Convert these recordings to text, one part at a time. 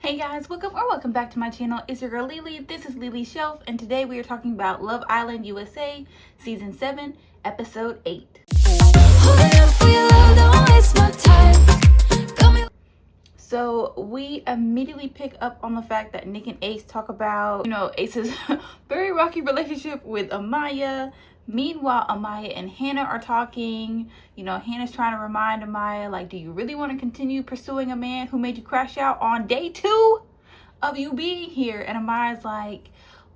Hey guys, welcome back to my channel. It's your girl Lily. This is Lily Shelf, and today we are talking about Love Island USA Season 7, Episode 8. So we immediately pick up on the fact that Nick and Ace talk about, Ace's very rocky relationship with Amaya. Meanwhile, Amaya and Hannah are talking. Hannah's trying to remind Amaya, like, do you really want to continue pursuing a man who made you crash out on day 2 of you being here? And Amaya's like,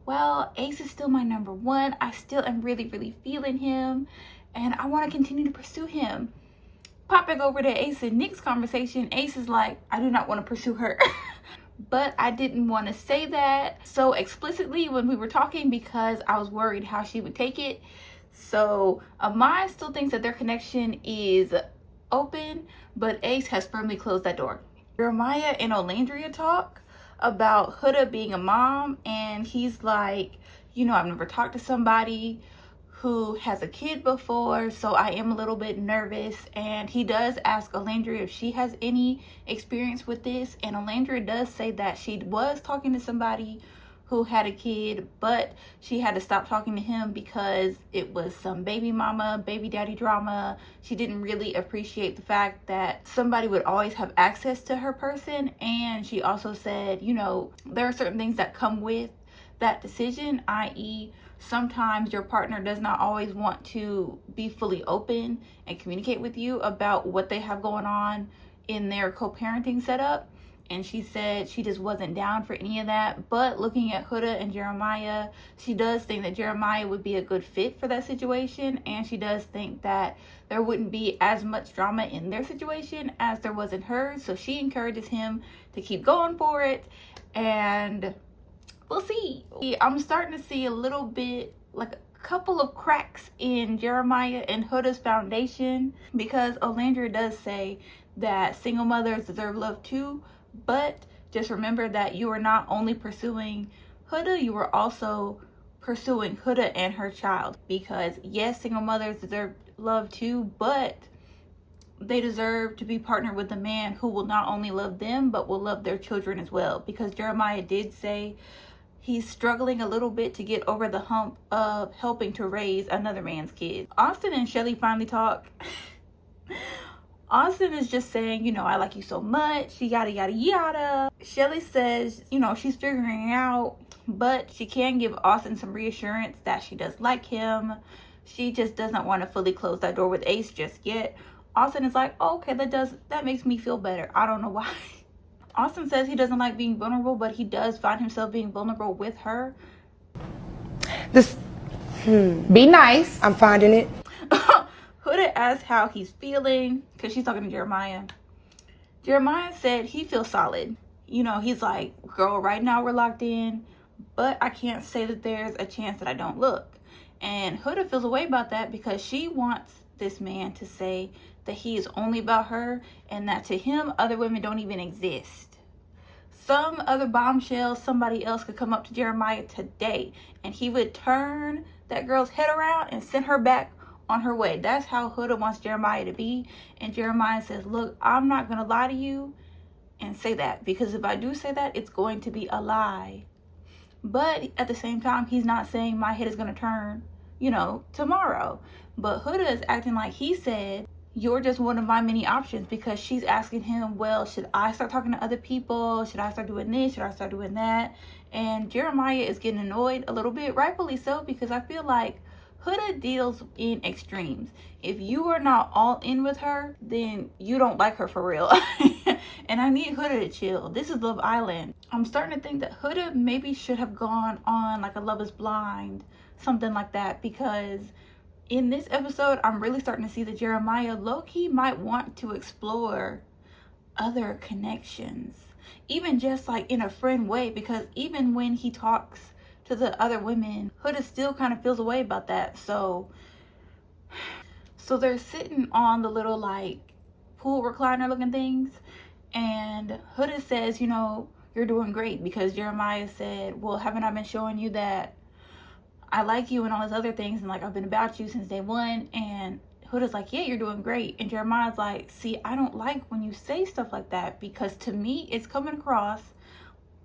well, Ace is still my number one. I still am really, really feeling him, and I want to continue to pursue him. Pop back over to Ace and Nick's conversation. Ace is like, I do not want to pursue her. But I didn't want to say that so explicitly when we were talking because I was worried how she would take it. So Amaya still thinks that their connection is open, but Ace has firmly closed that door. Jeremiah and Olandria talk about Huda being a mom, and he's like, I've never talked to somebody who has a kid before, so I am a little bit nervous. And he does ask Olandria if she has any experience with this, and Olandria does say that she was talking to somebody who had a kid, but she had to stop talking to him because it was some baby mama, baby daddy drama. She didn't really appreciate the fact that somebody would always have access to her person. And she also said, there are certain things that come with that decision, i.e., sometimes your partner does not always want to be fully open and communicate with you about what they have going on in their co-parenting setup. And she said she just wasn't down for any of that. But looking at Huda and Jeremiah, she does think that Jeremiah would be a good fit for that situation. And she does think that there wouldn't be as much drama in their situation as there was in hers. So she encourages him to keep going for it. And we'll see. I'm starting to see a little bit, like a couple of cracks in Jeremiah and Huda's foundation, because Olandria does say that single mothers deserve love too, but just remember that you are not only pursuing Huda, you are also pursuing Huda and her child, because yes, single mothers deserve love too, but they deserve to be partnered with a man who will not only love them, but will love their children as well, because Jeremiah did say he's struggling a little bit to get over the hump of helping to raise another man's kid. Austin and Shelly finally talk. Austin is just saying, I like you so much, yada, yada, yada. Shelly says, she's figuring it out, but she can give Austin some reassurance that she does like him. She just doesn't want to fully close that door with Ace just yet. Austin is like, oh, okay, that makes me feel better. I don't know why. Austin says he doesn't like being vulnerable, but he does find himself being vulnerable with her. Be nice. I'm finding it. Huda asks how he's feeling, because she's talking to Jeremiah. Jeremiah said he feels solid. He's like, girl, right now we're locked in, but I can't say that there's a chance that I don't look. And Huda feels a way about that because she wants this man to say that he is only about her and that to him other women don't even exist. Some other bombshell, somebody else could come up to Jeremiah today and he would turn that girl's head around and send her back on her way. That's how Huda wants Jeremiah to be. And Jeremiah says, look, I'm not gonna lie to you and say that, because if I do say that, it's going to be a lie. But at the same time, he's not saying my head is gonna turn tomorrow. But Huda is acting like he said, you're just one of my many options, because she's asking him, well, should I start talking to other people? Should I start doing this? Should I start doing that? And Jeremiah is getting annoyed a little bit, rightfully so, because I feel like Huda deals in extremes. If you are not all in with her, then you don't like her for real. And I need Huda to chill. This is Love Island. I'm starting to think that Huda maybe should have gone on like a Love is Blind, something like that, because in this episode, I'm really starting to see that Jeremiah low-key might want to explore other connections, even just like in a friend way, because even when he talks to the other women, Huda still kind of feels a way about that. So they're sitting on the little like pool recliner looking things, and Huda says, you're doing great, because Jeremiah said, well, haven't I been showing you that I like you and all these other things, and like I've been about you since day one? And Huda's like, yeah, you're doing great. And Jeremiah's like, see, I don't like when you say stuff like that, because to me it's coming across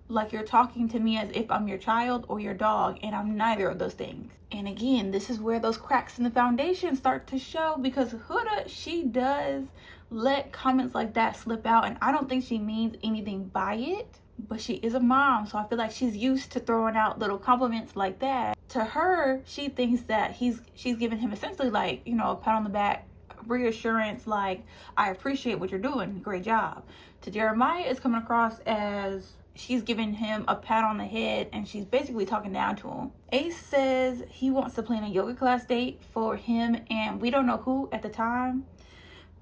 like you're talking to me as if I'm your child or your dog, and I'm neither of those things. And again, this is where those cracks in the foundation start to show, because Huda, she does let comments like that slip out, and I don't think she means anything by it, but she is a mom, so I feel like she's used to throwing out little compliments like that. To her, she thinks that she's giving him essentially like, you know, a pat on the back, reassurance, like, I appreciate what you're doing, great job. To Jeremiah, it's coming across as she's giving him a pat on the head, and she's basically talking down to him. Ace says he wants to plan a yoga class date for him, and we don't know who at the time,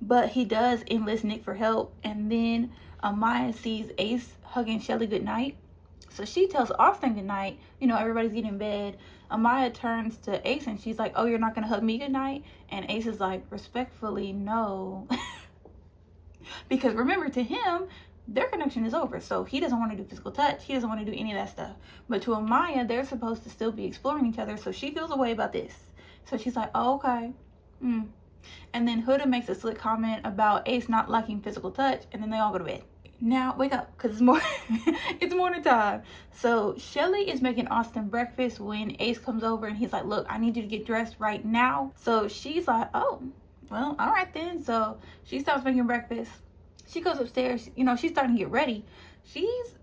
but he does enlist Nick for help. And then Amaya sees Ace hugging Shelly goodnight, so she tells Austin goodnight. You know, everybody's getting in bed. Amaya turns to Ace and she's like, oh, you're not gonna hug me goodnight? And Ace is like, respectfully, no. Because remember, to him, their connection is over, so he doesn't want to do physical touch, he doesn't want to do any of that stuff. But to Amaya, they're supposed to still be exploring each other, so she feels a way about this. So she's like, oh, okay. And then Huda makes a slick comment about Ace not liking physical touch, and then they all go to bed. Now wake up, because it's more it's morning time. So Shelly is making Austin breakfast when Ace comes over, and he's like, look, I need you to get dressed right now. So she's like, oh, well, all right then. So she stops making breakfast. She goes upstairs, you know, she's starting to get ready. She's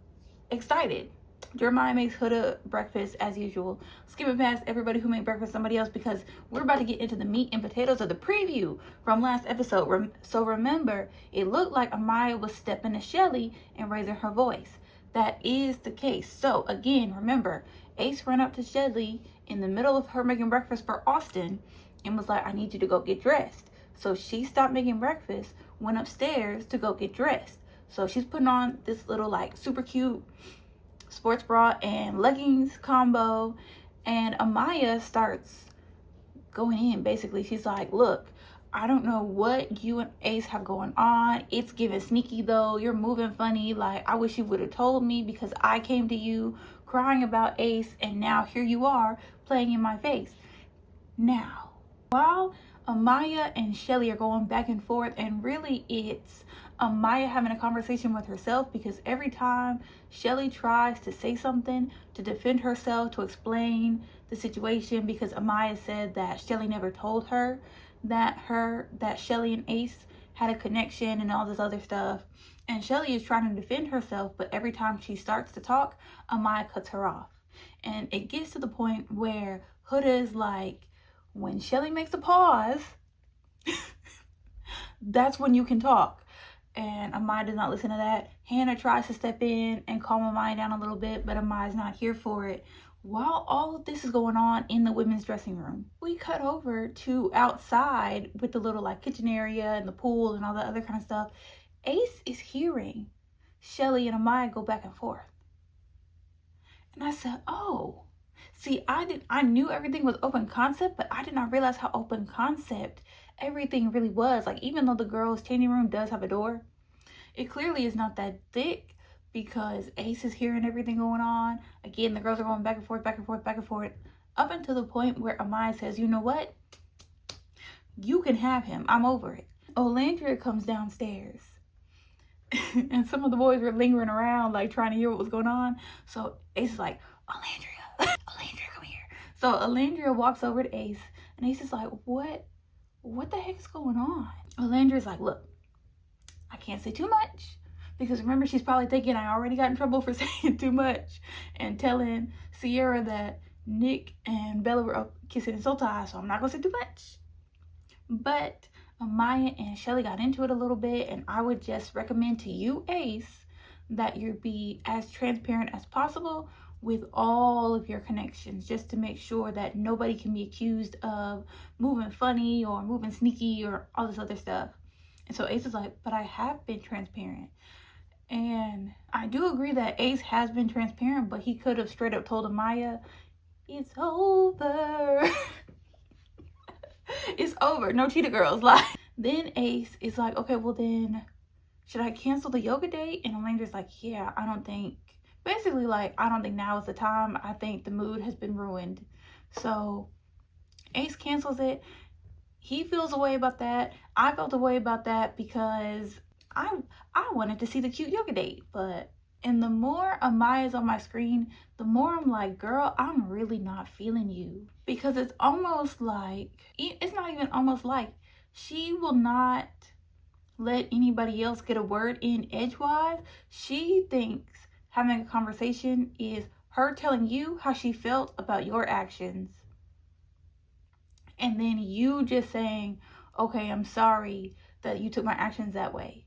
excited. Jeremiah makes Huda breakfast as usual, skipping past everybody who made breakfast somebody else, because we're about to get into the meat and potatoes of the preview from last episode. So remember, it looked like Amaya was stepping to Shelly and raising her voice. That is the case. So again, remember, Ace ran up to Shelly in the middle of her making breakfast for Austin and was like, I need you to go get dressed. So she stopped making breakfast, went upstairs to go get dressed. So she's putting on this little like super cute sports bra and leggings combo, and Amaya starts going in. Basically, she's like, look, I don't know what you and Ace have going on. It's giving sneaky though. You're moving funny. Like, I wish you would have told me, because I came to you crying about Ace, and now here you are playing in my face. Now, while Amaya and Shelly are going back and forth, and really it's Amaya having a conversation with herself, because every time Shelly tries to say something to defend herself, to explain the situation, because Amaya said that Shelly never told her that Shelly and Ace had a connection and all this other stuff, and Shelly is trying to defend herself, but every time she starts to talk, Amaya cuts her off. And it gets to the point where Huda is like, when Shelly makes a pause, that's when you can talk. And Amaya does not listen to that. Hannah tries to step in and calm Amaya down a little bit, but Amaya's not here for it. While all of this is going on in the women's dressing room, we cut over to outside with the little like kitchen area and the pool and all that other kind of stuff. Ace is hearing Shelly and Amaya go back and forth. And I said, oh, see, I knew everything was open concept, but I did not realize how open concept everything really was. Like, even though the girls' changing room does have a door, it clearly is not that thick, because Ace is hearing everything going on. Again, the girls are going back and forth, back and forth, back and forth, up until the point where Amaya says, you know what? You can have him. I'm over it. Olandria comes downstairs. And some of the boys were lingering around, like, trying to hear what was going on. So Ace is like, Olandria, Olandria, come here. So Olandria walks over to Ace, and Ace is like, what the heck is going on? Olandria's like, look, I can't say too much, because remember, she's probably thinking I already got in trouble for saying too much and telling Sierra that Nick and Bella were up kissing and soul ties, so I'm not gonna say too much. But Amaya and Shelly got into it a little bit, and I would just recommend to you, Ace, that you be as transparent as possible with all of your connections, just to make sure that nobody can be accused of moving funny or moving sneaky or all this other stuff. And so Ace is like, but I have been transparent. And I do agree that Ace has been transparent, but he could have straight up told Amaya, it's over. It's over. No cheetah girls. Like, then Ace is like, okay, well then, should I cancel the yoga date? And Elandra's like, yeah, I don't think now is the time. I think the mood has been ruined. So Ace cancels it. He feels a way about that. I felt a way about that, because I wanted to see the cute yoga date, but And the more Amaya's on my screen, the more I'm like, girl, I'm really not feeling you. Because it's almost like, it's not even almost like, she will not let anybody else get a word in edgewise. She thinks having a conversation is her telling you how she felt about your actions. And then you just saying, okay, I'm sorry that you took my actions that way.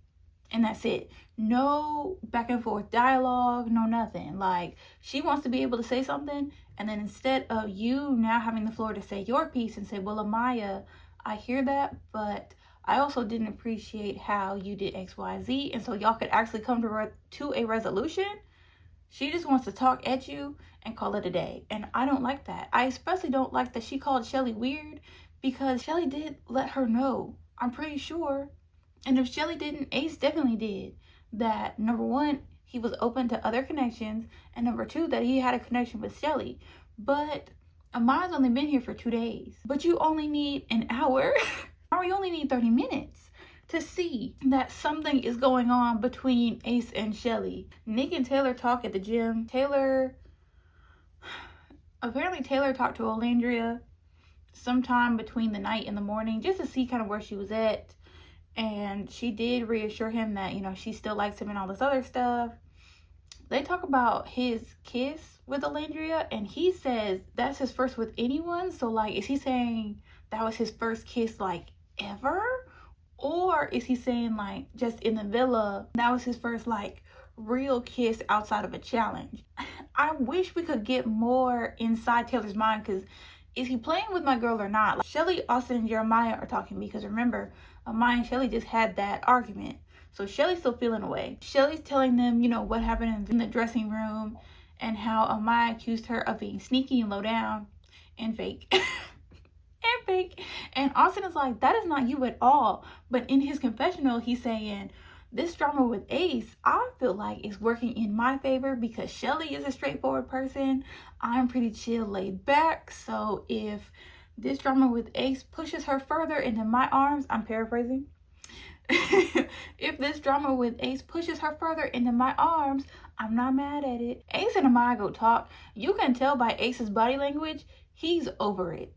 And that's it. No back and forth dialogue, no nothing. Like, she wants to be able to say something, and then instead of you now having the floor to say your piece and say, well, Amaya, I hear that, but I also didn't appreciate how you did X, Y, Z, and so y'all could actually come to a resolution. She just wants to talk at you and call it a day. And I don't like that. I especially don't like that she called Shelly weird, because Shelly did let her know, I'm pretty sure. And if Shelly didn't, Ace definitely did. That number one, he was open to other connections, and number two, that he had a connection with Shelly. But Amaya's only been here for 2 days. But you only need an hour, or you only need 30 minutes to see that something is going on between Ace and Shelly. Nick and Taylor talk at the gym. Apparently Taylor talked to Olandria sometime between the night and the morning just to see kind of where she was at. And she did reassure him that, you know, she still likes him and all this other stuff. They talk about his kiss with Olandria, and he says that's his first with anyone. So, like, is he saying that was his first kiss, like, ever? Or is he saying, like, just in the villa, that was his first, like, real kiss outside of a challenge? I wish we could get more inside Taylor's mind, because is he playing with my girl or not? Like, Shelly, Austin, and Jeremiah are talking, because remember, Amaya and Shelly just had that argument. So Shelly's still feeling away. Shelly's telling them, you know, what happened in the dressing room and how Amaya accused her of being sneaky and low down and fake. And fake. And Austin is like, that is not you at all. But in his confessional, he's saying, this drama with Ace, I feel like is working in my favor because Shelly is a straightforward person. I'm pretty chill, laid back. So if this drama with Ace pushes her further into my arms, I'm paraphrasing. If this drama with Ace pushes her further into my arms, I'm not mad at it. Ace and Amaya go talk. You can tell by Ace's body language, he's over it.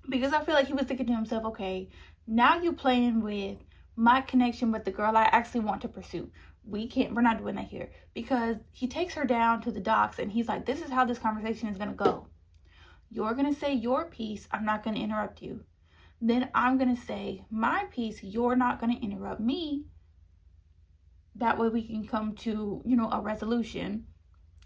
Because I feel like he was thinking to himself, okay, now you're playing with my connection with the girl I actually want to pursue. We're not doing that here. Because he takes her down to the docks and he's like, this is how this conversation is going to go. You're going to say your piece. I'm not going to interrupt you. Then I'm going to say my piece. You're not going to interrupt me. That way we can come to, you know, a resolution.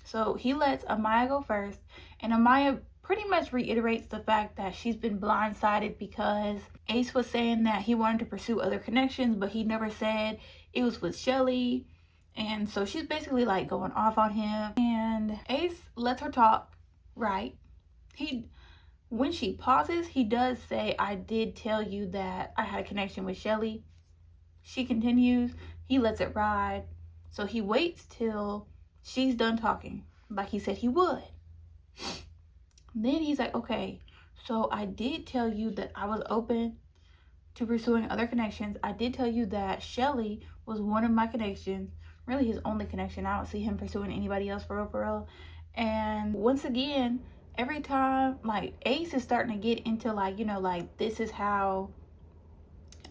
So he lets Amaya go first. And Amaya pretty much reiterates the fact that she's been blindsided because Ace was saying that he wanted to pursue other connections, but he never said it was with Shelly. And so she's basically like going off on him. And Ace lets her talk, right? When she pauses, he does say, I did tell you that I had a connection with Shelly. She continues. He lets it ride. So he waits till she's done talking, like he said he would. Then he's like, okay, so I did tell you that I was open to pursuing other connections. I did tell you that Shelly was one of my connections, really his only connection. I don't see him pursuing anybody else for real. And once again, every time, like, Ace is starting to get into, like, you know, like, this is how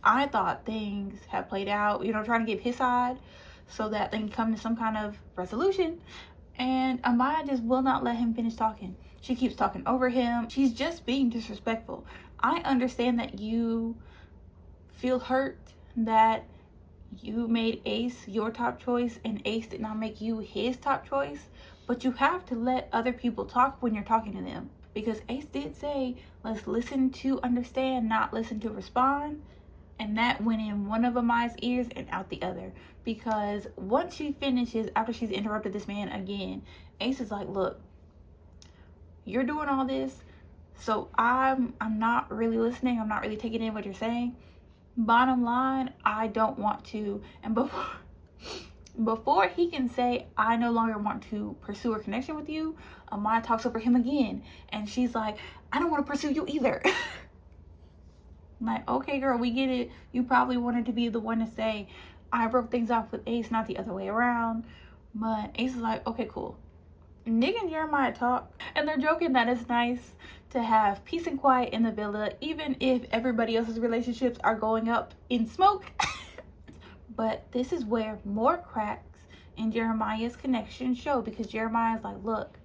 I thought things have played out, you know, trying to give his side so that they can come to some kind of resolution. And Amaya just will not let him finish talking. She keeps talking over him. She's just being disrespectful. I understand that you feel hurt that you made Ace your top choice and Ace did not make you his top choice. But you have to let other people talk when you're talking to them. Because Ace did say, let's listen to understand, not listen to respond. And that went in one of Amaya's ears and out the other. Because once she finishes, after she's interrupted this man again, Ace is like, look, you're doing all this, so I'm not really listening. I'm not really taking in what you're saying. Bottom line, I don't want to. And before he can say, I no longer want to pursue a connection with you, Amaya talks over him again. And she's like, I don't want to pursue you either. I'm like, okay, girl, we get it. You probably wanted to be the one to say, I broke things off with Ace, not the other way around. But Ace is like, okay, cool. Nick and Jeremiah talk, and they're joking that it's nice to have peace and quiet in the villa, even if everybody else's relationships are going up in smoke. But this is where more cracks in Jeremiah's connection show, because Jeremiah's like, look,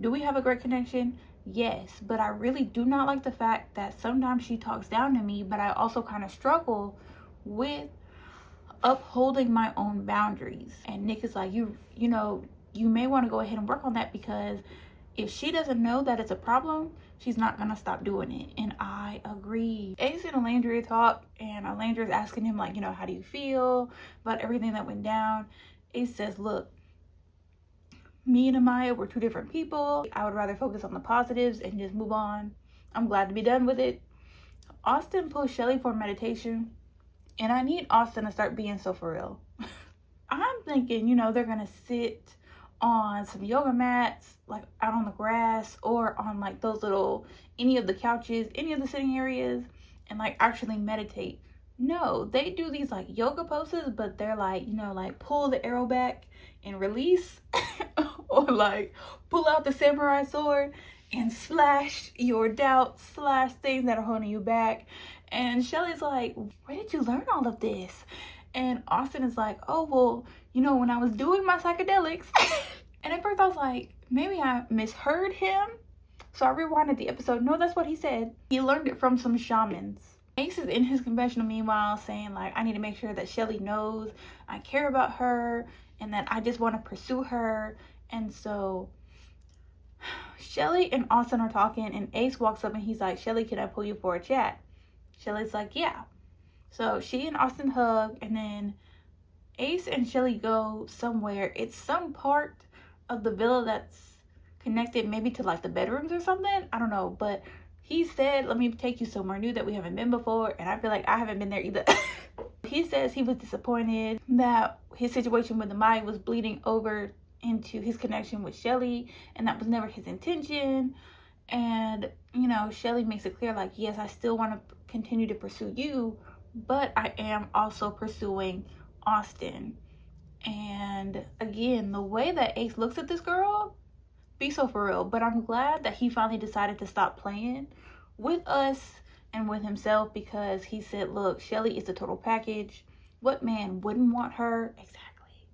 do we have a great connection? Yes, but I really do not like the fact that sometimes she talks down to me, but I also kind of struggle with upholding my own boundaries. And Nick is like, you know, you may want to go ahead and work on that, because if she doesn't know that it's a problem, she's not gonna stop doing it. And I agree. Ace and Alandria talk, and Alandria's asking him, like, you know, how do you feel about everything that went down? Ace says, look, me and Amaya were two different people. I would rather focus on the positives and just move on. I'm glad to be done with it. Austin pushed Shelly for meditation, and I need Austin to start being so for real. I'm thinking, you know, they're gonna sit on some yoga mats, like out on the grass, or on like those little, any of the couches, any of the sitting areas, and like actually meditate. No, they do these like yoga poses, but they're like, you know, like pull the arrow back and release, or like pull out the samurai sword and slash your doubts, slash things that are holding you back. And Shelly's like, where did you learn all of this? And Austin is like, oh, well, you know, when I was doing my psychedelics. And at first I was like, maybe I misheard him. So I rewinded the episode. No, that's what he said. He learned it from some shamans. Ace is in his confessional meanwhile saying, like, I need to make sure that Shelly knows I care about her and that I just want to pursue her. And so Shelly and Austin are talking, and Ace walks up and he's like, Shelly, can I pull you for a chat? Shelly's like, yeah. So she and Austin hug, and then Ace and Shelly go somewhere. It's some part of the villa that's connected maybe to like the bedrooms or something. I don't know, but he said, let me take you somewhere new that we haven't been before. And I feel like I haven't been there either. He says he was disappointed that his situation with Amaya was bleeding over into his connection with Shelly, and that was never his intention. And, you know, Shelly makes it clear, like, yes, I still want to continue to pursue you, but I am also pursuing Austin. And again, the way that Ace looks at this girl, be so for real. But I'm glad that he finally decided to stop playing with us and with himself, because he said, look, Shelly is a total package. What man wouldn't want her? Exactly.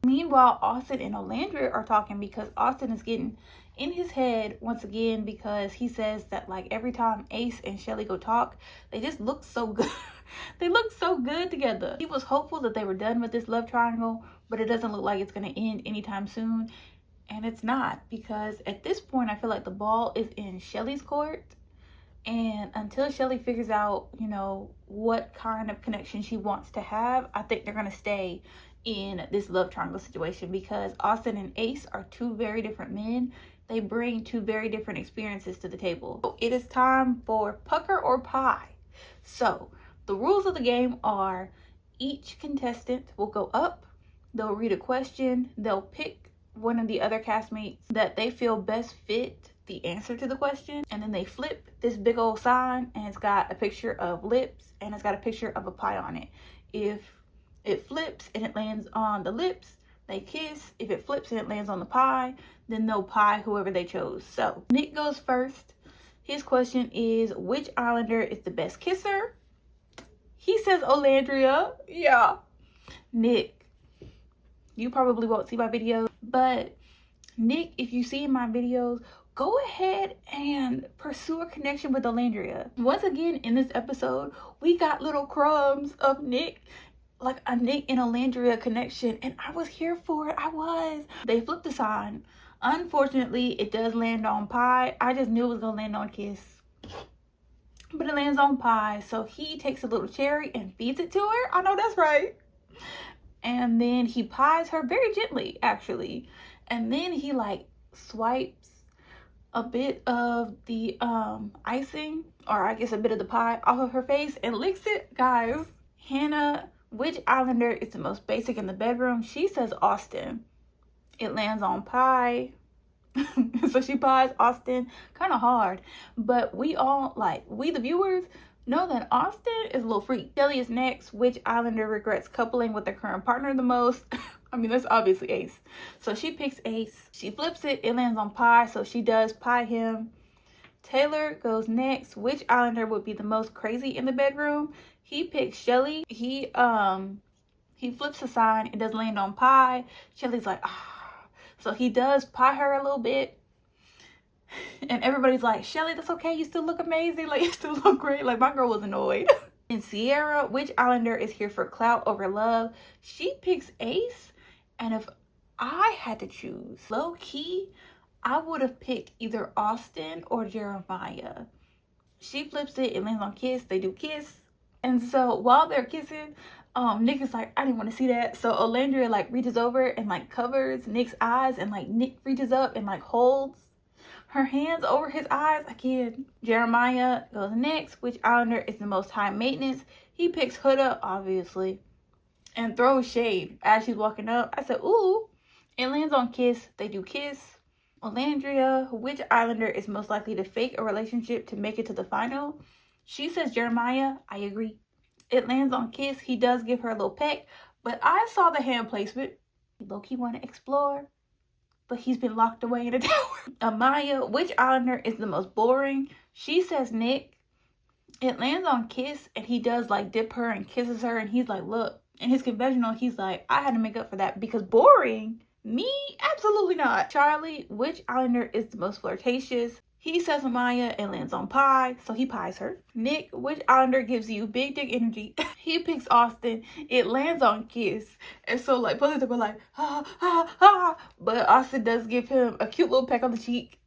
Meanwhile, Austin and Olandria are talking, because Austin is getting in his head once again, because he says that like every time Ace and Shelly go talk, they just look so good. They look so good together. He was hopeful that they were done with this love triangle, but it doesn't look like it's going to end anytime soon. And it's not, because at this point, I feel like the ball is in Shelly's court. And until Shelly figures out, you know, what kind of connection she wants to have, I think they're going to stay in this love triangle situation, because Austin and Ace are two very different men. They bring two very different experiences to the table. So it is time for pucker or pie. So the rules of the game are each contestant will go up, they'll read a question, they'll pick one of the other castmates that they feel best fit the answer to the question, and then they flip this big old sign, and it's got a picture of lips and it's got a picture of a pie on it. If it flips and it lands on the lips, they kiss. If it flips and it lands on the pie, then they'll pie whoever they chose. So Nick goes first. His question is, which Islander is the best kisser? He says Olandria. Yeah. Nick, you probably won't see my video, but Nick, if you see my videos, go ahead and pursue a connection with Olandria. Once again, in this episode, we got little crumbs of Nick, like a Nick and Olandria connection, and I was here for it. I was. They flipped the sign. Unfortunately, it does land on pie. I just knew it was gonna land on kiss, but it lands on pie. So he takes a little cherry and feeds it to her. I know that's right. And then he pies her very gently, actually. And then he like swipes a bit of the icing, or I guess a bit of the pie, off of her face and licks it. Guys, Hannah, which Islander is the most basic in the bedroom? She says Austin. It lands on pie. So she pies Austin kind of hard, but we all, like, we the viewers know that Austin is a little freak. Shelly is next. Which Islander regrets coupling with their current partner the most? I mean, that's obviously Ace. So she picks Ace. She flips it. It lands on Pie. So she does pie him. Taylor goes next. Which Islander would be the most crazy in the bedroom? He picks Shelly. He flips a sign. It does land on Pie. Shelly's like, ah. So he does pie her a little bit. And everybody's like, Shelly, that's okay. You still look amazing. Like, you still look great. Like, my girl was annoyed. And Sierra, which Islander is here for clout over love? She picks Ace. And if I had to choose, low key, I would have picked either Austin or Jeremiah. She flips it. It lands on Kiss. They do kiss. And so while they're kissing, Nick is like, I didn't want to see that. So Olandria like reaches over and like covers Nick's eyes, and like Nick reaches up and like holds her hands over his eyes. Again, Jeremiah goes next. Which Islander is the most high maintenance? He picks Huda, obviously, and throws shade as she's walking up. I said, ooh. It lands on Kiss. They do kiss. Olandria, which Islander is most likely to fake a relationship to make it to the final? She says Jeremiah. I agree. It lands on Kiss. He does give her a little peck, but I saw the hand placement. Loki want to explore, but he's been locked away in a tower. Amaya, which Islander is the most boring? She says Nick. It lands on Kiss, and he does like dip her and kisses her, and he's like, look, in his confessional, he's like, I had to make up for that because boring? Me? Absolutely not. Charlie, which Islander is the most flirtatious? He says Amaya and lands on Pie, so he pies her. Nick, which Islander gives you big dick energy? He picks Austin. It lands on Kiss. And so like both of them are like, ha, ha, ha. But Austin does give him a cute little peck on the cheek.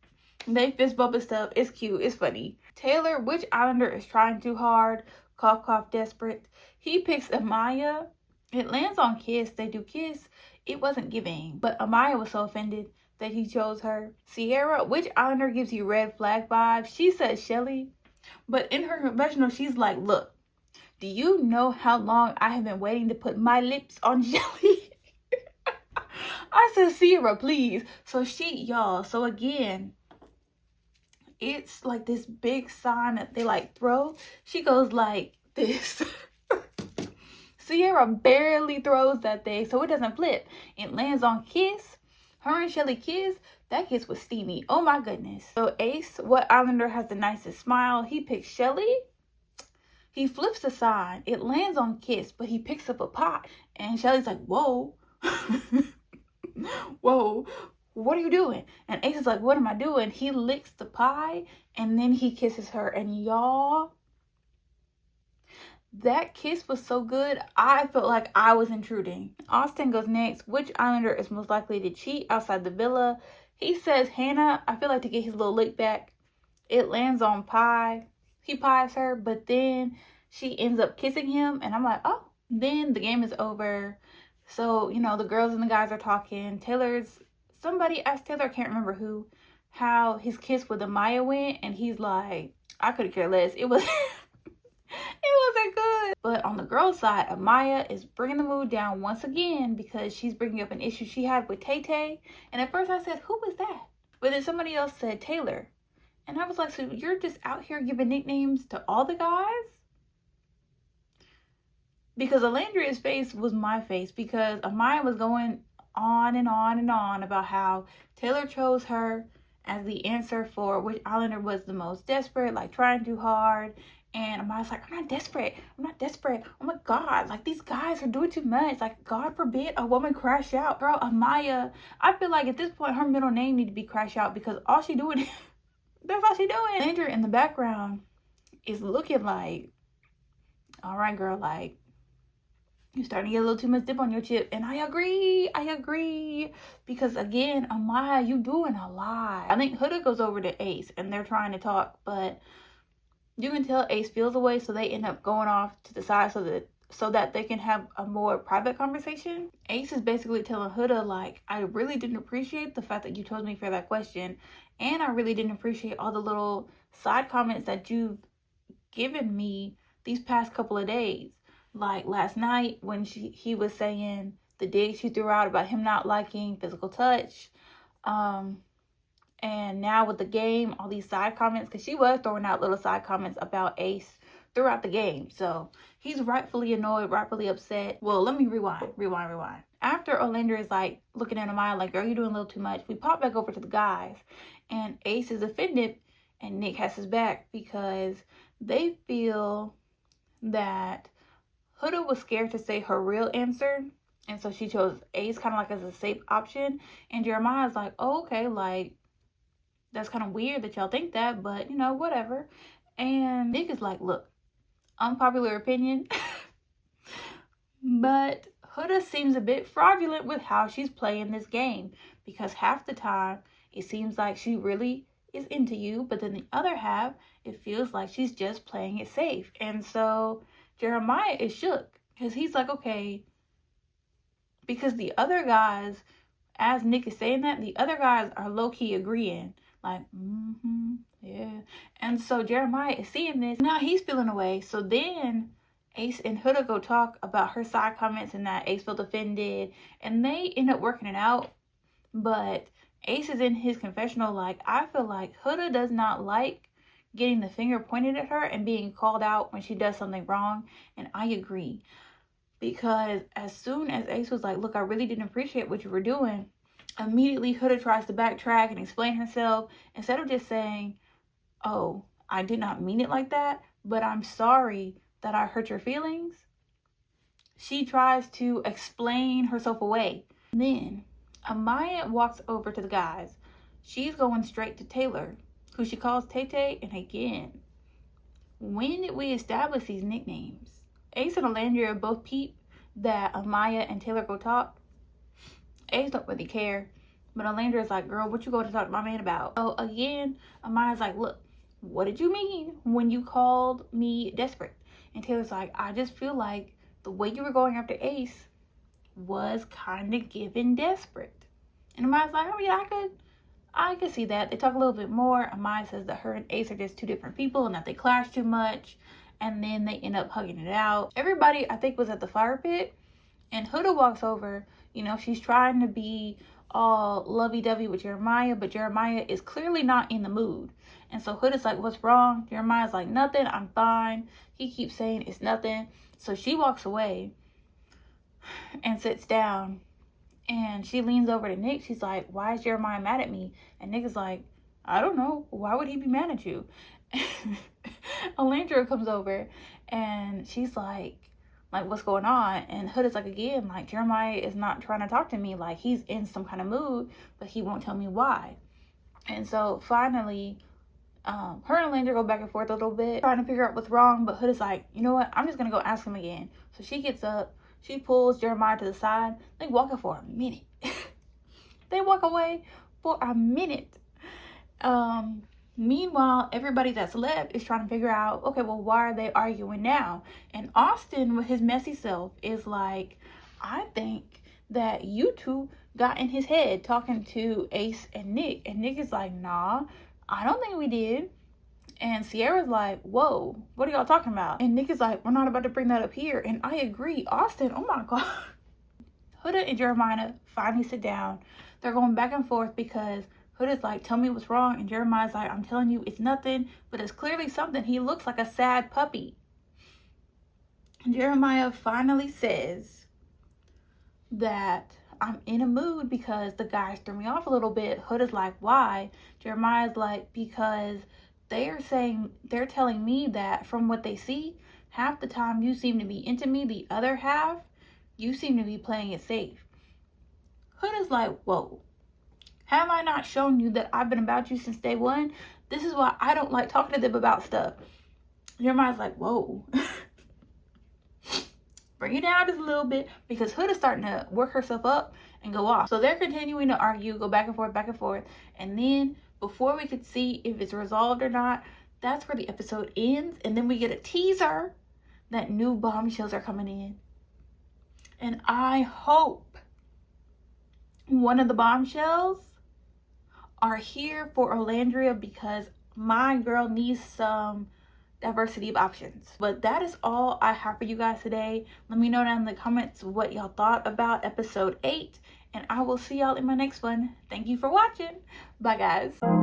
They fist bump and stuff. It's cute. It's funny. Taylor, which Islander is trying too hard? Cough, cough, desperate. He picks Amaya. It lands on Kiss. They do kiss. It wasn't giving, but Amaya was so offended that he chose her. Sierra, which Islander gives you red flag vibes? She says Shelly, but in her confessional, she's like, look, do you know how long I have been waiting to put my lips on Shelly? I said, Sierra, please. So so again, it's like this big sign that they like throw. She goes like this. Sierra barely throws that thing, so it doesn't flip. It lands on Kiss. Her and Shelly kiss. That kiss was steamy. Oh my goodness. So Ace, what Islander has the nicest smile? He picks Shelly. He flips the sign. It lands on Kiss, but he picks up a pot. And Shelly's like, whoa. Whoa. What are you doing? And Ace is like, what am I doing? He licks the pie, and then he kisses her. And y'all, that kiss was so good, I felt like I was intruding. Austin goes next. Which Islander is most likely to cheat outside the villa? He says Hannah. I feel like to get his little lick back. It lands on Pie. He pies her, but then she ends up kissing him. And I'm like, oh. Then the game is over. So, you know, the girls and the guys are talking. Somebody asked Taylor, I can't remember who, how his kiss with Amaya went. And he's like, I couldn't care less. It was... It wasn't good. But on the girl side, Amaya is bringing the mood down once again because she's bringing up an issue she had with Tay Tay. And at first I said, who was that? But then somebody else said Taylor. And I was like, so you're just out here giving nicknames to all the guys? Because Alandria's face was my face, because Amaya was going on and on and on about how Taylor chose her as the answer for which Islander was the most desperate, like trying too hard. And Amaya's like, I'm not desperate. I'm not desperate. Oh my God. Like, these guys are doing too much. Like, God forbid a woman crash out. Girl, Amaya, I feel like at this point, her middle name need to be Crash Out, because all she doing, that's all she doing. Andrew in the background is looking like, all right, girl, like, you're starting to get a little too much dip on your chip. And I agree. Because again, Amaya, you doing a lot. I think Huda goes over to Ace and they're trying to talk, but you can tell Ace feels away, so they end up going off to the side so that they can have a more private conversation. Ace is basically telling Huda, like, I really didn't appreciate the fact that you told me for that question, and I really didn't appreciate all the little side comments that you've given me these past couple of days. Like last night when he was saying the dig she threw out about him not liking physical touch. And now with the game, all these side comments, because she was throwing out little side comments about Ace throughout the game. So he's rightfully annoyed, rightfully upset. Well, let me rewind. After Orlando is like looking at Amaya like, girl, you're doing a little too much, we pop back over to the guys, and Ace is offended and Nick has his back because they feel that Huda was scared to say her real answer, and so she chose Ace kind of like as a safe option. And Jeremiah's like, oh, okay, like that's kind of weird that y'all think that, but you know, whatever. And Nick is like, look, unpopular opinion, but Huda seems a bit fraudulent with how she's playing this game, because half the time it seems like she really is into you, but then the other half it feels like she's just playing it safe. And so Jeremiah is shook because he's like, okay, because the other guys, as Nick is saying that, the other guys are low-key agreeing like, yeah. And so Jeremiah is seeing this, now he's feeling away. So then Ace and Huda go talk about her side comments and that Ace felt offended, and they end up working it out. But Ace is in his confessional like, I feel like Huda does not like getting the finger pointed at her and being called out when she does something wrong. And I agree, because as soon as Ace was like, look, I really didn't appreciate what you were doing, immediately Huda tries to backtrack and explain herself. Instead of just saying, oh, I did not mean it like that, but I'm sorry that I hurt your feelings, she tries to explain herself away. Then Amaya walks over to the guys. She's going straight to Taylor, who she calls Tay-Tay. And again, when did we establish these nicknames? Ace and Alandria both peep that Amaya and Taylor go talk. Ace don't really care, but Alandria's like, girl, what you going to talk to my man about? So again, Amaya's like, look, what did you mean when you called me desperate? And Taylor's like, I just feel like the way you were going after Ace was kind of giving desperate. And Amaya's like, oh yeah, I could see that. They talk a little bit more. Amaya says that her and Ace are just two different people and that they clash too much. And then they end up hugging it out. Everybody, I think, was at the fire pit. And Huda walks over. You know, she's trying to be all lovey-dovey with Jeremiah, but Jeremiah is clearly not in the mood. And so Huda's like, what's wrong? Jeremiah's like, nothing, I'm fine. He keeps saying it's nothing. So she walks away and sits down. And she leans over to Nick. She's like, why is Jeremiah mad at me? And Nick is like, I don't know. Why would he be mad at you? Alandra comes over and she's like, what's going on? And Huda's like, again, like, Jeremiah is not trying to talk to me. Like, he's in some kind of mood, but he won't tell me why. And so finally, her and Alandra go back and forth a little bit, trying to figure out what's wrong. But Huda's like, you know what? I'm just going to go ask him again. So she gets up. She pulls Jeremiah to the side. They walk for a minute. They walk away for a minute. Meanwhile, everybody that's left is trying to figure out, okay, well, why are they arguing now? And Austin, with his messy self, is like, I think that you two got in his head talking to Ace and Nick. And Nick is like, nah, I don't think we did. And Sierra's like, whoa, what are y'all talking about? And Nick is like, we're not about to bring that up here. And I agree. Austin, oh my God. Huda and Jeremiah finally sit down. They're going back and forth because Huda's like, tell me what's wrong. And Jeremiah's like, I'm telling you, it's nothing, but it's clearly something. He looks like a sad puppy. And Jeremiah finally says that I'm in a mood because the guys threw me off a little bit. Huda's like, why? Jeremiah's like, because they're telling me that from what they see, half the time you seem to be into me, the other half, you seem to be playing it safe. Huda's like, whoa. Have I not shown you that I've been about you since day one? This is why I don't like talking to them about stuff. Jeremiah's like, whoa. Bring it down just a little bit, because Huda's starting to work herself up and go off. So they're continuing to argue, go back and forth. And then before we could see if it's resolved or not, that's where the episode ends. And then we get a teaser that new bombshells are coming in. And I hope one of the bombshells are here for Orlandria, because my girl needs some diversity of options. But that is all I have for you guys today. Let me know down in the comments what y'all thought about episode 8, and I will see y'all in my next one. Thank you for watching. Bye guys.